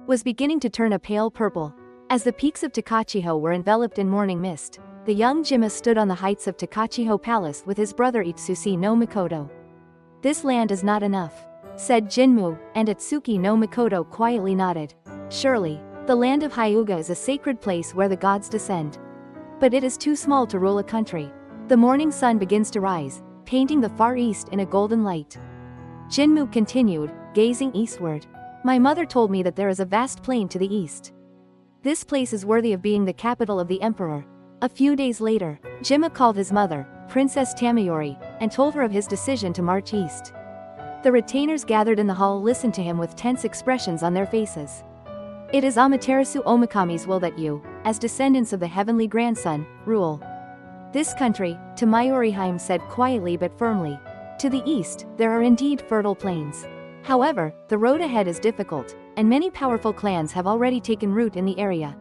was beginning to turn a pale purple. As the peaks of Takachiho were enveloped in morning mist, the young Jimmu stood on the heights of Takachiho Palace with his brother Itsushi no Mikoto. "This land is not enough," said Jinmu, and Itsuki no Mikoto quietly nodded. "Surely, the land of Hyuga is a sacred place where the gods descend. But it is too small to rule a country." The morning sun begins to rise, painting the far east in a golden light. Jinmu continued, gazing eastward. "My mother told me that there is a vast plain to the east. This place is worthy of being the capital of the emperor." A few days later, Jimmu called his mother, Princess Tamayori, and told her of his decision to march east. The retainers gathered in the hall listened to him with tense expressions on their faces. "It is Amaterasu Omikami's will that you, as descendants of the heavenly grandson, rule this country," Tamayori said quietly but firmly. "To the east, there are indeed fertile plains. However, the road ahead is difficult, and many powerful clans have already taken root in the area.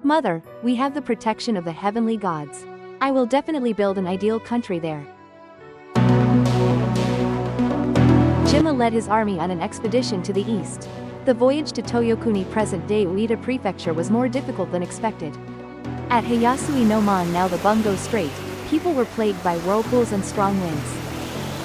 Mother, we have the protection of the heavenly gods. I will definitely build an ideal country there." Jimmu led his army on an expedition to the east. The voyage to Toyokuni present-day Ueda Prefecture was more difficult than expected. At Hayasui no Mon, now the Bungo Strait, people were plagued by whirlpools and strong winds.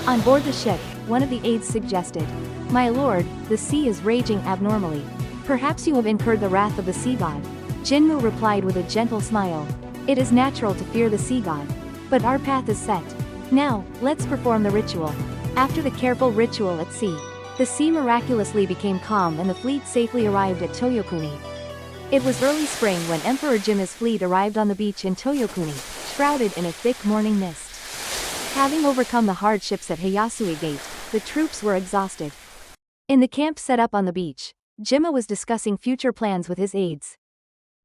On board the ship, one of the aides suggested, "My lord, the sea is raging abnormally. Perhaps you have incurred the wrath of the sea god." Jinmu replied with a gentle smile. "It is natural to fear the sea god. But our path is set. Now, let's perform the ritual." After the careful ritual at sea, the sea miraculously became calm and the fleet safely arrived at Toyokuni. It was early spring when Emperor Jimmu's fleet arrived on the beach in Toyokuni, shrouded in a thick morning mist. Having overcome the hardships at Hayasui Gate, the troops were exhausted. In the camp set up on the beach, Jimmu was discussing future plans with his aides.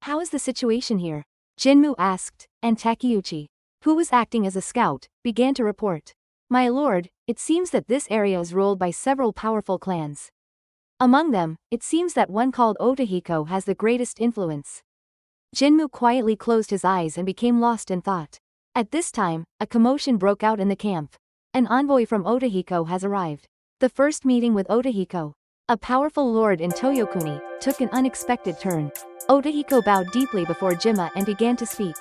"How is the situation here?" Jinmu asked, and Takeuchi, who was acting as a scout, began to report. "My lord, it seems that this area is ruled by several powerful clans. Among them, it seems that one called Otahiko has the greatest influence." Jinmu quietly closed his eyes and became lost in thought. At this time, a commotion broke out in the camp. An envoy from Otahiko has arrived. The first meeting with Otahiko, a powerful lord in Toyokuni, took an unexpected turn. Otahiko bowed deeply before Jimmu and began to speak.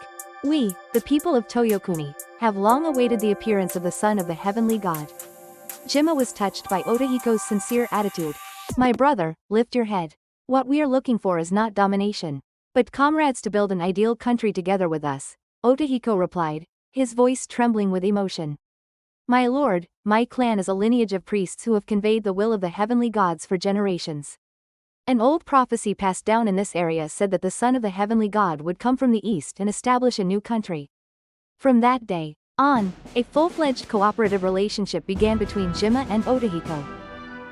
"We, the people of Toyokuni, have long awaited the appearance of the son of the heavenly god." Jimmu was touched by Otahiko's sincere attitude. "My brother, lift your head. What we are looking for is not domination, but comrades to build an ideal country together with us," Otahiko replied, his voice trembling with emotion. "My lord, my clan is a lineage of priests who have conveyed the will of the heavenly gods for generations. An old prophecy passed down in this area said that the son of the heavenly god would come from the east and establish a new country. From that day on, a full-fledged cooperative relationship began between Jimmu and Otahiko.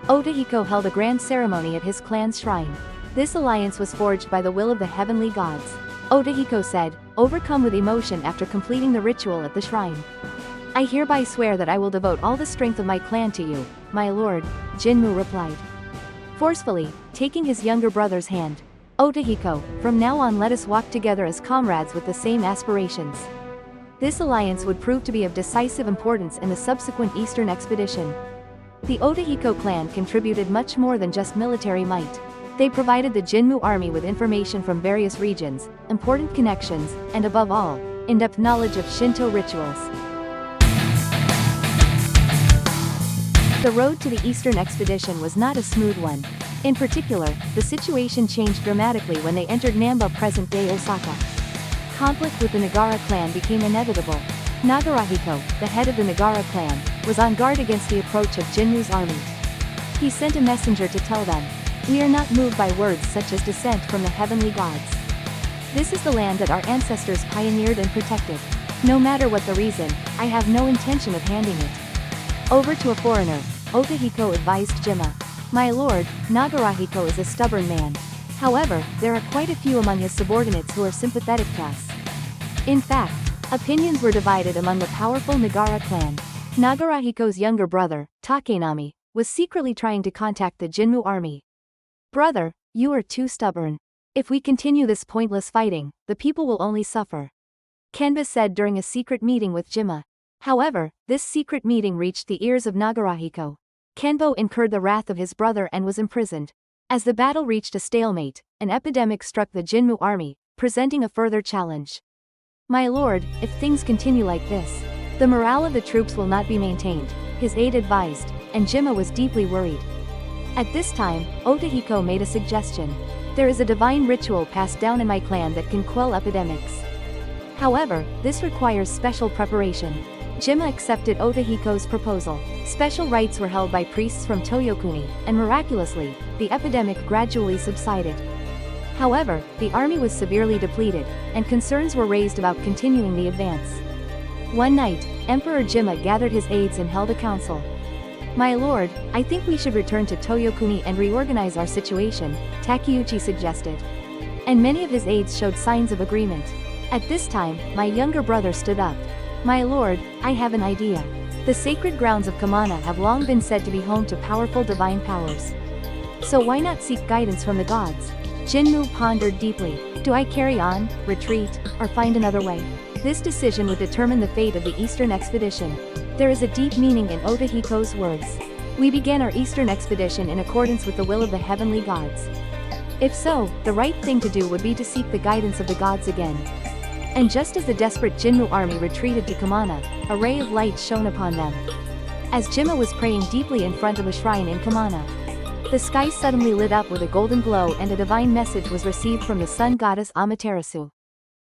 Otahiko held a grand ceremony at his clan's shrine. This alliance was forged by the will of the heavenly gods," Otahiko said, overcome with emotion after completing the ritual at the shrine. "I hereby swear that I will devote all the strength of my clan to you, my lord," Jinmu replied, forcefully, taking his younger brother's hand. "Otahiko, from now on let us walk together as comrades with the same aspirations." This alliance would prove to be of decisive importance in the subsequent eastern expedition. The Otahiko clan contributed much more than just military might. They provided the Jinmu army with information from various regions, important connections, and above all, in-depth knowledge of Shinto rituals. The road to the eastern expedition was not a smooth one. In particular, the situation changed dramatically when they entered Namba present-day Osaka. Conflict with the Nagara clan became inevitable. Nagarahiko, the head of the Nagara clan, was on guard against the approach of Jinmu's army. He sent a messenger to tell them, "We are not moved by words such as descent from the heavenly gods. This is the land that our ancestors pioneered and protected. No matter what the reason, I have no intention of handing it over to a foreigner," Otahiko advised Jimmu. "My lord, Nagarahiko is a stubborn man. However, there are quite a few among his subordinates who are sympathetic to us." In fact, opinions were divided among the powerful Nagara clan. Nagarahiko's younger brother, Takenami, was secretly trying to contact the Jinmu army. "Brother, you are too stubborn. If we continue this pointless fighting, the people will only suffer," Kenba said during a secret meeting with Jimmu. However, this secret meeting reached the ears of Nagarahiko. Kenbo incurred the wrath of his brother and was imprisoned. As the battle reached a stalemate, an epidemic struck the Jimmu army, presenting a further challenge. "My lord, if things continue like this, the morale of the troops will not be maintained," his aide advised, and Jimmu was deeply worried. At this time, Otahiko made a suggestion. "There is a divine ritual passed down in my clan that can quell epidemics. However, this requires special preparation." Jimmu accepted Otahiko's proposal. Special rites were held by priests from Toyokuni, and miraculously, the epidemic gradually subsided. However, the army was severely depleted, and concerns were raised about continuing the advance. One night, Emperor Jimmu gathered his aides and held a council. "My lord, I think we should return to Toyokuni and reorganize our situation," Takeuchi suggested. And many of his aides showed signs of agreement. At this time, my younger brother stood up. "My lord, I have an idea. The sacred grounds of Kamana have long been said to be home to powerful divine powers. So why not seek guidance from the gods?" Jinmu pondered deeply. "Do I carry on, retreat, or find another way?" This decision would determine the fate of the Eastern expedition. There is a deep meaning in Otahiko's words. "We began our Eastern expedition in accordance with the will of the heavenly gods. If so, the right thing to do would be to seek the guidance of the gods again." And just as the desperate Jinmu army retreated to Kamana, a ray of light shone upon them. As Jimmu was praying deeply in front of a shrine in Kamana, the sky suddenly lit up with a golden glow and a divine message was received from the sun goddess Amaterasu.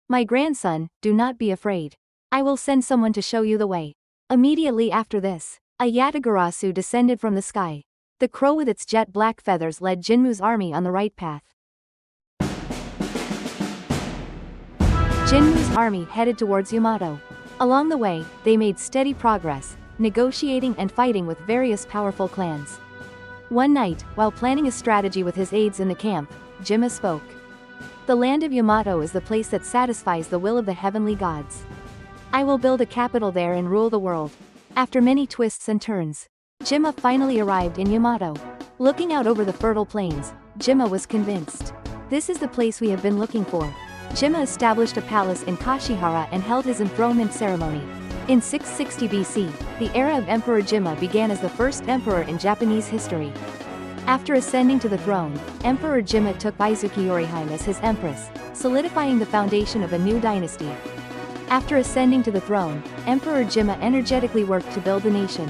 "My grandson, do not be afraid. I will send someone to show you the way." Immediately after this, a Yatagarasu descended from the sky. The crow with its jet black feathers led Jinmu's army on the right path. Jinmu's army headed towards Yamato. Along the way, they made steady progress, negotiating and fighting with various powerful clans. One night, while planning a strategy with his aides in the camp, Jimmu spoke. "The land of Yamato is the place that satisfies the will of the heavenly gods. I will build a capital there and rule the world." After many twists and turns, Jimmu finally arrived in Yamato. Looking out over the fertile plains, Jimmu was convinced. "This is the place we have been looking for." Jimmu established a palace in Kashihara and held his enthronement ceremony. In 660 BC, the era of Emperor Jimmu began as the first emperor in Japanese history. After ascending to the throne, Emperor Jimmu took Izuki Yorihime as his empress, solidifying the foundation of a new dynasty. After ascending to the throne, Emperor Jimmu energetically worked to build the nation.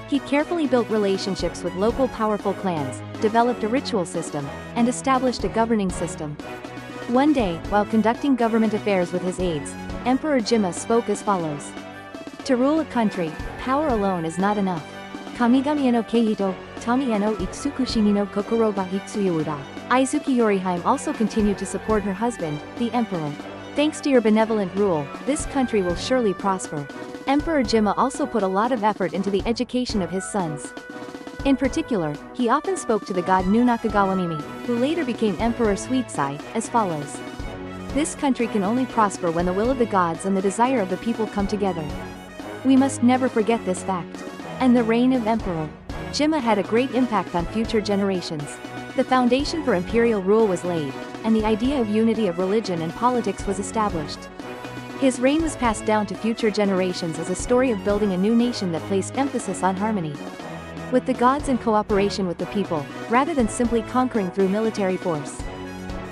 He carefully built relationships with local powerful clans, developed a ritual system, and established a governing system. One day, while conducting government affairs with his aides, Emperor Jimmu spoke as follows. "To rule a country, power alone is not enough. Kamigami no keito, tami no itsukushimi no kokoro ga hitsuyuda." Izuki Yorihime also continued to support her husband, the emperor. "Thanks to your benevolent rule, this country will surely prosper." Emperor Jimmu also put a lot of effort into the education of his sons. In particular, he often spoke to the god Nu Nakagawamimi, who later became Emperor Suitsai, as follows. "This country can only prosper when the will of the gods and the desire of the people come together. We must never forget this fact." And the reign of Emperor Jimmu had a great impact on future generations. The foundation for imperial rule was laid, and the idea of unity of religion and politics was established. His reign was passed down to future generations as a story of building a new nation that placed emphasis on harmony with the gods and cooperation with the people, rather than simply conquering through military force.